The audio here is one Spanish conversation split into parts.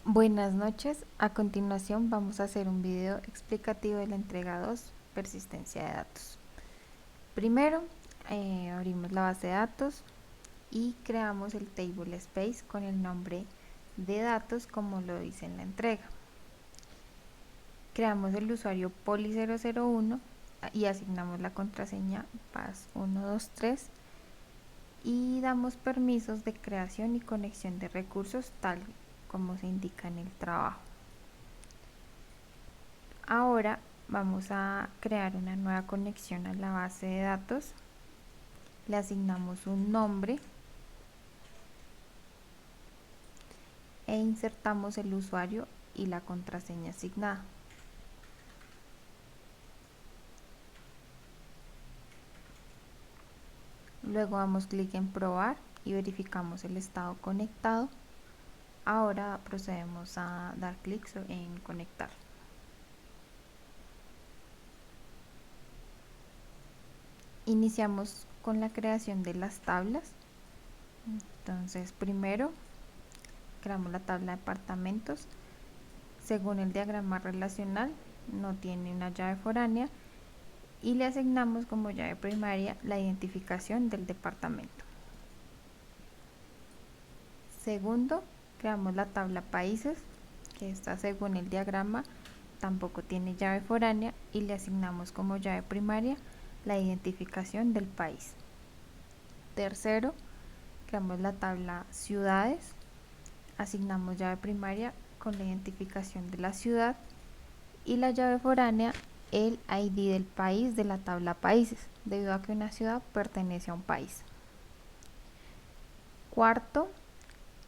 Buenas noches, a continuación vamos a hacer un video explicativo de la entrega 2, persistencia de datos. Primero, abrimos la base de datos y creamos el table space con el nombre de datos como lo dice en la entrega. Creamos el usuario poli001 y asignamos la contraseña pas123 y damos permisos de creación y conexión de recursos tal como se indica en el trabajo. Ahora vamos a crear una nueva conexión a la base de datos. Le asignamos un nombre e insertamos el usuario y la contraseña asignada. Luego damos clic en probar y verificamos el estado conectado. Ahora procedemos a dar clic en conectar. Iniciamos con la creación de las tablas. Entonces primero creamos la tabla de departamentos. Según el diagrama relacional, no tiene una llave foránea y le asignamos como llave primaria la identificación del departamento. Segundo, creamos la tabla países, que está según el diagrama, tampoco tiene llave foránea y le asignamos como llave primaria la identificación del país. Tercero, creamos la tabla ciudades, asignamos llave primaria con la identificación de la ciudad y la llave foránea el ID del país de la tabla países, debido a que una ciudad pertenece a un país. Cuarto,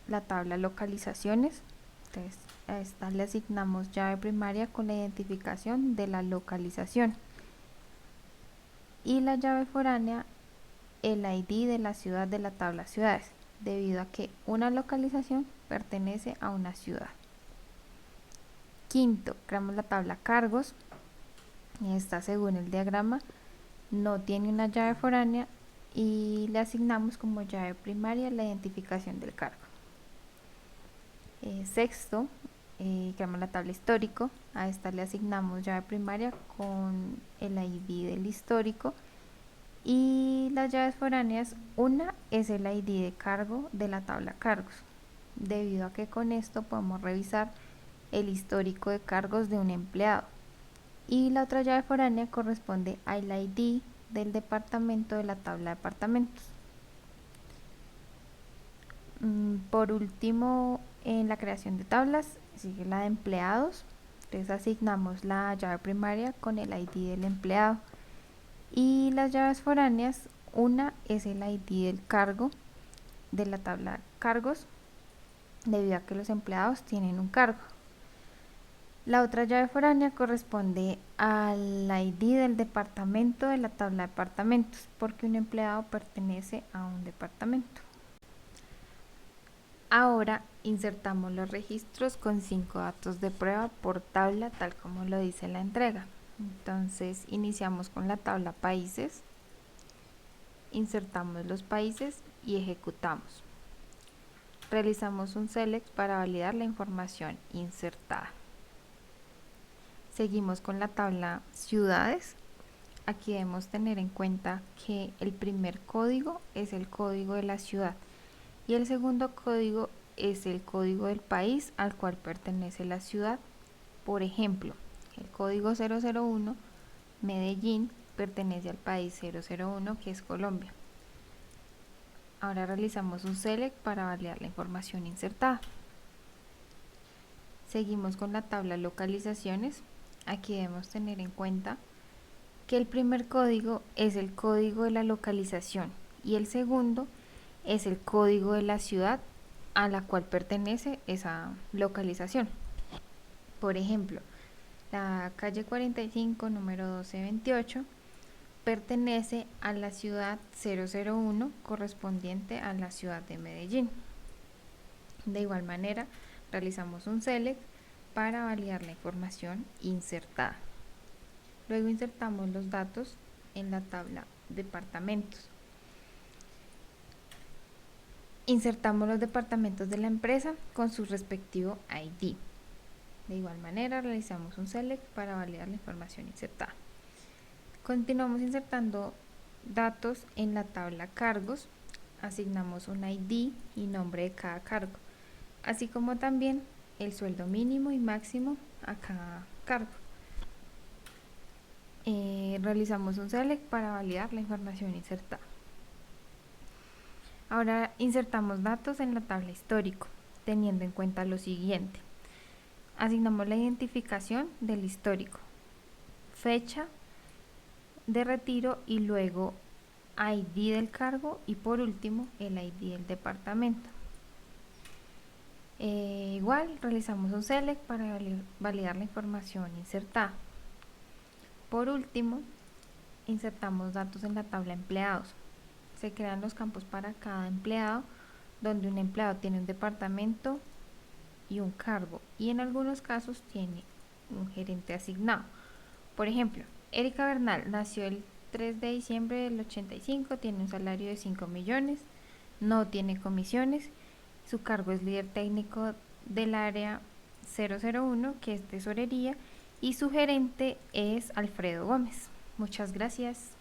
la tabla localizaciones. Entonces, a esta le asignamos llave primaria con la identificación de la localización y la llave foránea el ID de la ciudad de la tabla ciudades, debido a que una localización pertenece a una ciudad. Quinto, creamos la tabla cargos. Esta, según el diagrama, no tiene una llave foránea y le asignamos como llave primaria la identificación del cargo. Sexto, creamos la tabla histórico. A esta le asignamos llave primaria con el ID del histórico y las llaves foráneas, una es el ID de cargo de la tabla cargos, debido a que con esto podemos revisar el histórico de cargos de un empleado, y la otra llave foránea corresponde al ID del departamento de la tabla de departamentos. Por último, en la creación de tablas sigue la de empleados. Entonces asignamos la llave primaria con el ID del empleado y las llaves foráneas, una es el ID del cargo de la tabla cargos, debido a que los empleados tienen un cargo. La otra llave foránea corresponde al ID del departamento de la tabla de departamentos, porque un empleado pertenece a un departamento. Ahora insertamos los registros con 5 datos de prueba por tabla, tal como lo dice la entrega. Entonces iniciamos con la tabla países, insertamos los países y ejecutamos. Realizamos un select para validar la información insertada. Seguimos con la tabla ciudades. Aquí debemos tener en cuenta que el primer código es el código de la ciudad y el segundo código es el código del país al cual pertenece la ciudad. Por ejemplo, el código 001 Medellín pertenece al país 001, que es Colombia. Ahora realizamos un select para validar la información insertada. Seguimos con la tabla localizaciones. Aquí debemos tener en cuenta que el primer código es el código de la localización y el segundo es el código de la ciudad a la cual pertenece esa localización. Por ejemplo, la calle 45, número 1228, pertenece a la ciudad 001 correspondiente a la ciudad de Medellín. De igual manera, realizamos un select para validar la información insertada. Luego insertamos los datos en la tabla departamentos. insertamos los departamentos de la empresa con su respectivo ID. De igual manera, realizamos un select para validar la información insertada. Continuamos insertando datos en la tabla cargos. Asignamos un ID y nombre de cada cargo, así como también el sueldo mínimo y máximo a cada cargo. Realizamos un select para validar la información insertada. Ahora insertamos datos en la tabla histórico, teniendo en cuenta lo siguiente. Asignamos la identificación del histórico, fecha de retiro y luego ID del cargo y por último el ID del departamento. Igual realizamos un select para validar la información insertada. Por último, insertamos datos en la tabla empleados. Se crean los campos para cada empleado, donde un empleado tiene un departamento y un cargo, y en algunos casos tiene un gerente asignado. Por ejemplo, Erika Bernal nació el 3 de diciembre del 85, tiene un salario de 5 millones, no tiene comisiones, su cargo es líder técnico del área 001, que es tesorería, y su gerente es Alfredo Gómez. Muchas gracias.